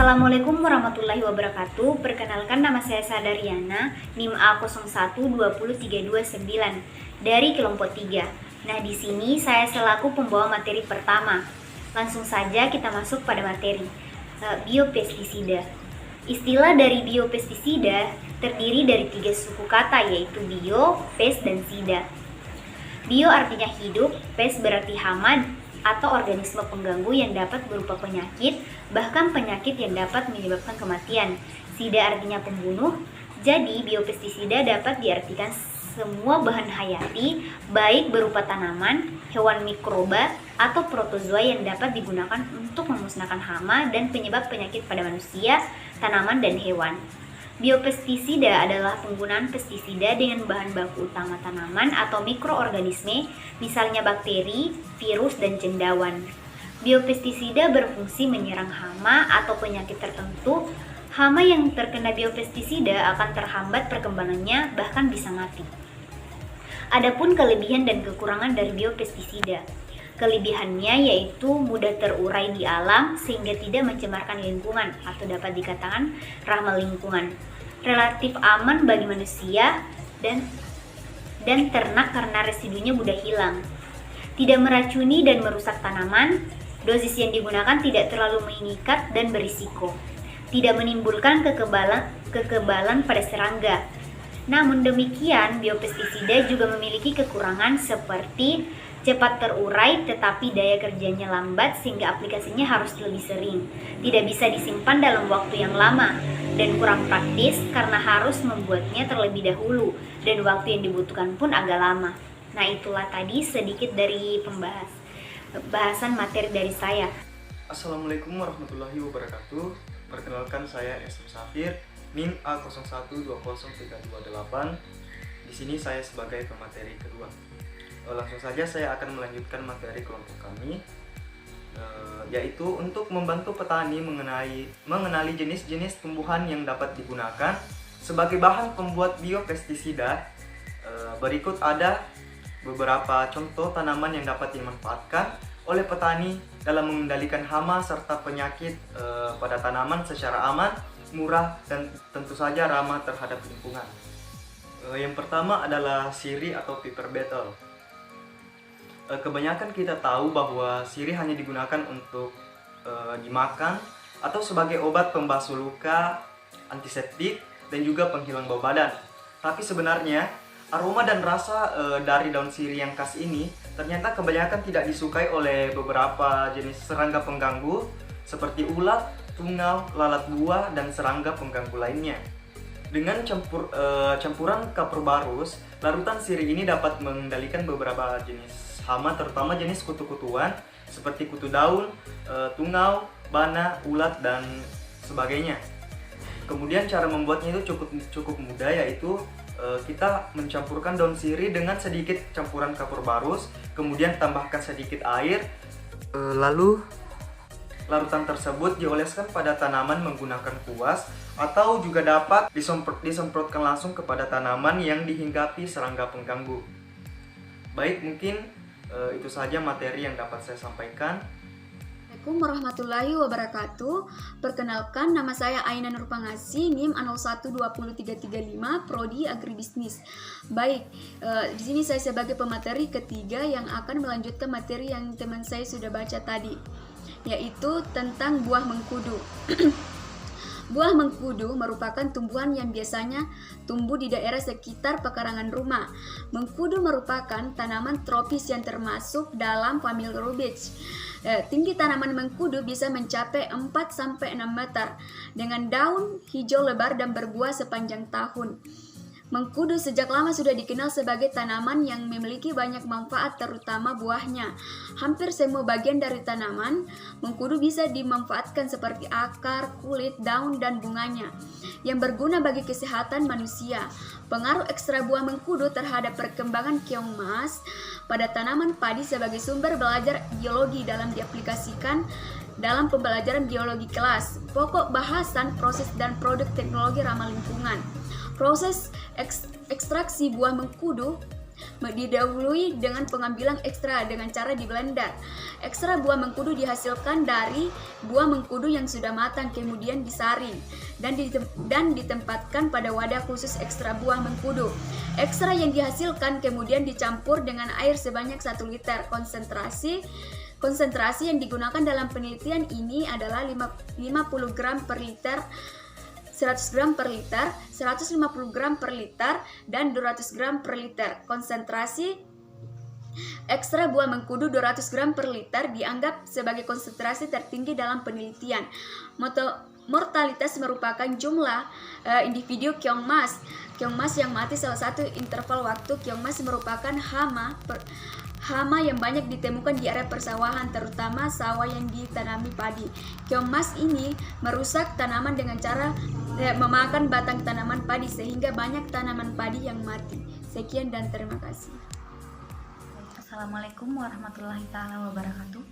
Assalamualaikum warahmatullahi wabarakatuh. Perkenalkan, nama saya Sadariana, NIM A01203229 dari kelompok 3. Nah, di sini saya selaku pembawa materi pertama. Langsung saja kita masuk pada materi biopestisida. Istilah dari biopestisida terdiri dari 3 suku kata, yaitu bio, pes, dan sida. Bio artinya hidup, pes berarti hama atau organisme pengganggu yang dapat berupa penyakit, bahkan penyakit yang dapat menyebabkan kematian. Sida artinya pembunuh, jadi biopestisida dapat diartikan semua bahan hayati, baik berupa tanaman, hewan mikroba, atau protozoa yang dapat digunakan untuk memusnahkan hama dan penyebab penyakit pada manusia, tanaman, dan hewan. Biopestisida adalah penggunaan pestisida dengan bahan baku utama tanaman atau mikroorganisme, misalnya bakteri, virus, dan cendawan. Biopestisida berfungsi menyerang hama atau penyakit tertentu. Hama yang terkena biopestisida akan terhambat perkembangannya, bahkan bisa mati. Adapun kelebihan dan kekurangan dari biopestisida. Kelebihannya yaitu mudah terurai di alam sehingga tidak mencemarkan lingkungan atau dapat dikatakan ramah lingkungan. Relatif aman bagi manusia dan ternak karena residunya mudah hilang. Tidak meracuni dan merusak tanaman. Dosis yang digunakan tidak terlalu mengikat dan berisiko. Tidak menimbulkan kekebalan pada serangga. Namun demikian, biopestisida juga memiliki kekurangan seperti cepat terurai tetapi daya kerjanya lambat sehingga aplikasinya harus lebih sering. Tidak bisa disimpan dalam waktu yang lama dan kurang praktis karena harus membuatnya terlebih dahulu dan waktu yang dibutuhkan pun agak lama. Nah, itulah tadi sedikit dari bahasan materi dari saya. Assalamualaikum warahmatullahi wabarakatuh. Perkenalkan, saya S. Musafir, NIM A01203228. Di sini saya sebagai pemateri kedua. Langsung saja saya akan melanjutkan materi kelompok kami, yaitu untuk membantu petani mengenali jenis-jenis tumbuhan yang dapat digunakan sebagai bahan pembuat biopestisida. Berikut ada beberapa contoh tanaman yang dapat dimanfaatkan oleh petani dalam mengendalikan hama serta penyakit pada tanaman secara aman, murah, dan tentu saja ramah terhadap lingkungan. Yang pertama adalah sirih atau piper beetle. Kebanyakan kita tahu bahwa sirih hanya digunakan untuk dimakan atau sebagai obat pembasuh luka, antiseptik, dan juga penghilang bau badan. Tapi sebenarnya aroma dan rasa dari daun sirih yang khas ini ternyata kebanyakan tidak disukai oleh beberapa jenis serangga pengganggu seperti ulat, tungau, lalat buah, dan serangga pengganggu lainnya. Dengan campuran kapur barus, larutan sirih ini dapat mengendalikan beberapa jenis hama, terutama jenis kutu-kutuan seperti kutu daun, tungau, bana, ulat, dan sebagainya. Kemudian cara membuatnya itu cukup mudah, yaitu kita mencampurkan daun sirih dengan sedikit campuran kapur barus, kemudian tambahkan sedikit air, lalu larutan tersebut dioleskan pada tanaman menggunakan kuas atau juga dapat disemprotkan langsung kepada tanaman yang dihinggapi serangga pengganggu. Baik, mungkin itu saja materi yang dapat saya sampaikan. Assalamualaikum warahmatullahi wabarakatuh. Perkenalkan, nama saya Aina Nurpangasi, NIM A01203335, Prodi Agribisnis. Baik, di sini saya sebagai pemateri ketiga yang akan melanjutkan materi yang teman saya sudah baca tadi, yaitu tentang buah mengkudu. Buah mengkudu merupakan tumbuhan yang biasanya tumbuh di daerah sekitar pekarangan rumah. Mengkudu merupakan tanaman tropis yang termasuk dalam famili Rubiaceae. Tinggi tanaman mengkudu bisa mencapai 4-6 meter dengan daun hijau lebar dan berbuah sepanjang tahun. Mengkudu sejak lama sudah dikenal sebagai tanaman yang memiliki banyak manfaat, terutama buahnya. Hampir semua bagian dari tanaman mengkudu bisa dimanfaatkan seperti akar, kulit, daun, dan bunganya yang berguna bagi kesehatan manusia. Pengaruh ekstra buah mengkudu terhadap perkembangan keong emas pada tanaman padi sebagai sumber belajar biologi dalam diaplikasikan dalam pembelajaran biologi kelas. Pokok bahasan proses dan produk teknologi ramah lingkungan. Proses ekstraksi buah mengkudu didahului dengan pengambilan ekstra dengan cara di blender. Ekstra buah mengkudu dihasilkan dari buah mengkudu yang sudah matang kemudian disaring dan ditempatkan pada wadah khusus ekstra buah mengkudu. Ekstra yang dihasilkan kemudian dicampur dengan air sebanyak 1 liter. Konsentrasi yang digunakan dalam penelitian ini adalah 50 gram per liter, 100 gram per liter, 150 gram per liter, dan 200 gram per liter. Konsentrasi ekstra buah mengkudu 200 gram per liter dianggap sebagai konsentrasi tertinggi dalam penelitian. Mortalitas merupakan jumlah individu keongmas. Keongmas yang mati salah satu interval waktu. Keongmas merupakan hama yang banyak ditemukan di area persawahan, terutama sawah yang ditanami padi. Keongmas ini merusak tanaman dengan cara memakan batang tanaman padi sehingga banyak tanaman padi yang mati. Sekian dan terima kasih. Assalamualaikum warahmatullahi taala wabarakatuh.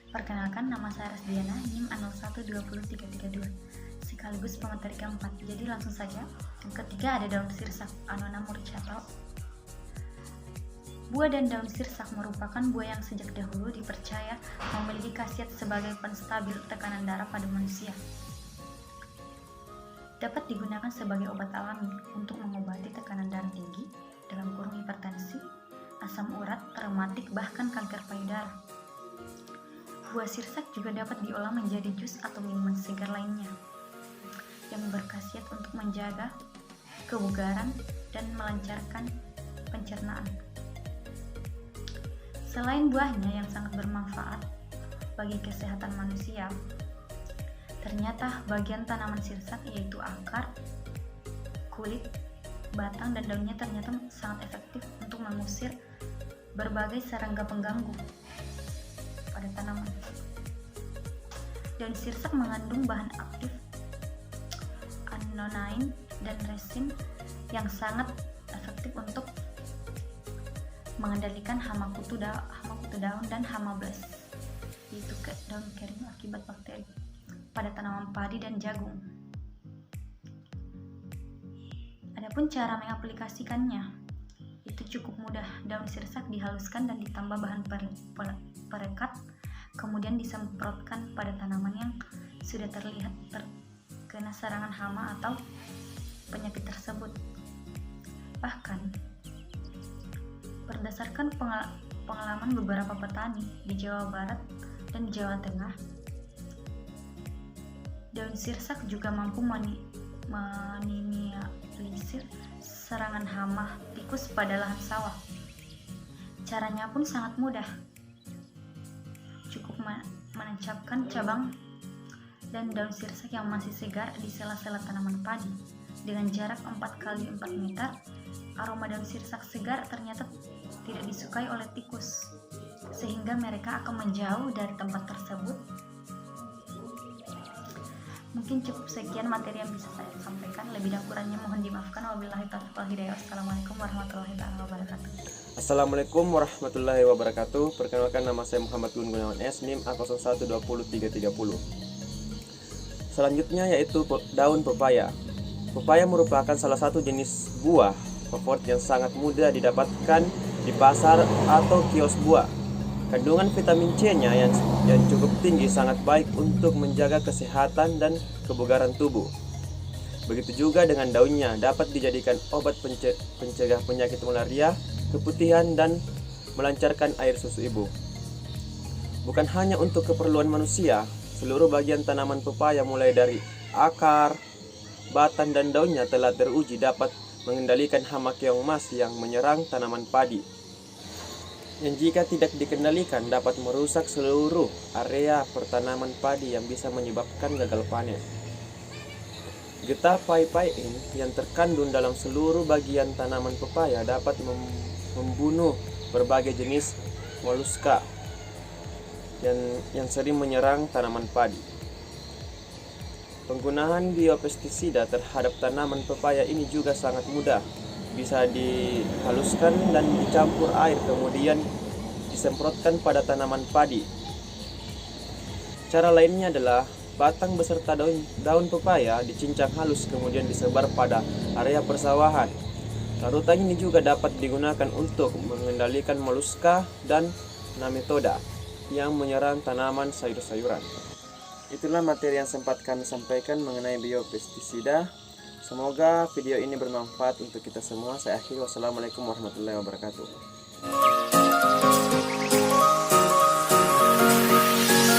Perkenalkan, nama saya Resdiana, NIM 01203332, sekaligus pemateri keempat. Jadi langsung saja. Yang ketiga ada daun sirsak, Annona muricata. Buah dan daun sirsak merupakan buah yang sejak dahulu dipercaya memiliki khasiat sebagai penstabil tekanan darah pada manusia. Dapat digunakan sebagai obat alami untuk mengobati tekanan darah tinggi, dalam kurung hipertensi, asam urat, reumatik, bahkan kanker payudara. Buah sirsak juga dapat diolah menjadi jus atau minuman segar lainnya yang berkhasiat untuk menjaga kebugaran dan melancarkan pencernaan. Selain buahnya yang sangat bermanfaat bagi kesehatan manusia, ternyata bagian tanaman sirsak yaitu akar, kulit, batang, dan daunnya ternyata sangat efektif untuk mengusir berbagai serangga pengganggu pada tanaman. Daun sirsak mengandung bahan aktif anonain dan resin yang sangat efektif untuk mengendalikan hama kutu daun dan hama blast, yaitu daun kering akibat bakteri pada tanaman padi dan jagung. Adapun cara mengaplikasikannya itu cukup mudah. Daun sirsak dihaluskan dan ditambah bahan perekat, kemudian disemprotkan pada tanaman yang sudah terlihat terkena serangan hama atau penyakit tersebut. Bahkan berdasarkan pengalaman beberapa petani di Jawa Barat dan Jawa Tengah, daun sirsak juga mampu meminimalisir serangan hama tikus pada lahan sawah. Caranya pun sangat mudah. Cukup menancapkan cabang dan daun sirsak yang masih segar di sela-sela tanaman padi dengan jarak 4x4 meter. Aroma daun sirsak segar ternyata tidak disukai oleh tikus, sehingga mereka akan menjauh dari tempat tersebut. Mungkin cukup sekian materi yang bisa saya sampaikan. Lebih dan kurangnya mohon dimaafkan. Wabillahi taufiq wal hidayah. Assalamualaikum warahmatullahi wabarakatuh. Assalamualaikum warahmatullahi wabarakatuh. Perkenalkan, nama saya Muhammad Gun Gunawan S, NIM A01203330. Selanjutnya yaitu daun pepaya. Pepaya merupakan salah satu jenis buah favorit yang sangat mudah didapatkan di pasar atau kios buah. Kandungan vitamin C-nya yang cukup tinggi sangat baik untuk menjaga kesehatan dan kebugaran tubuh. Begitu juga dengan daunnya, dapat dijadikan obat pencegah penyakit malaria, keputihan, dan melancarkan air susu ibu. Bukan hanya untuk keperluan manusia, seluruh bagian tanaman pepaya mulai dari akar, batang, dan daunnya telah teruji dapat mengendalikan hama keongmas yang menyerang tanaman padi, yang jika tidak dikendalikan dapat merusak seluruh area pertanaman padi yang bisa menyebabkan gagal panen. Getah papain yang terkandung dalam seluruh bagian tanaman pepaya dapat membunuh berbagai jenis moluska yang sering menyerang tanaman padi. Penggunaan biopestisida terhadap tanaman pepaya ini juga sangat mudah. Bisa dihaluskan dan dicampur air, kemudian disemprotkan pada tanaman padi. Cara lainnya adalah batang beserta daun pepaya dicincang halus kemudian disebar pada area persawahan. Larutan ini juga dapat digunakan untuk mengendalikan moluska dan nematoda yang menyerang tanaman sayur-sayuran. Itulah materi yang sempat kami sampaikan mengenai biopestisida. Semoga video ini bermanfaat untuk kita semua. Saya akhiri, wassalamualaikum warahmatullahi wabarakatuh.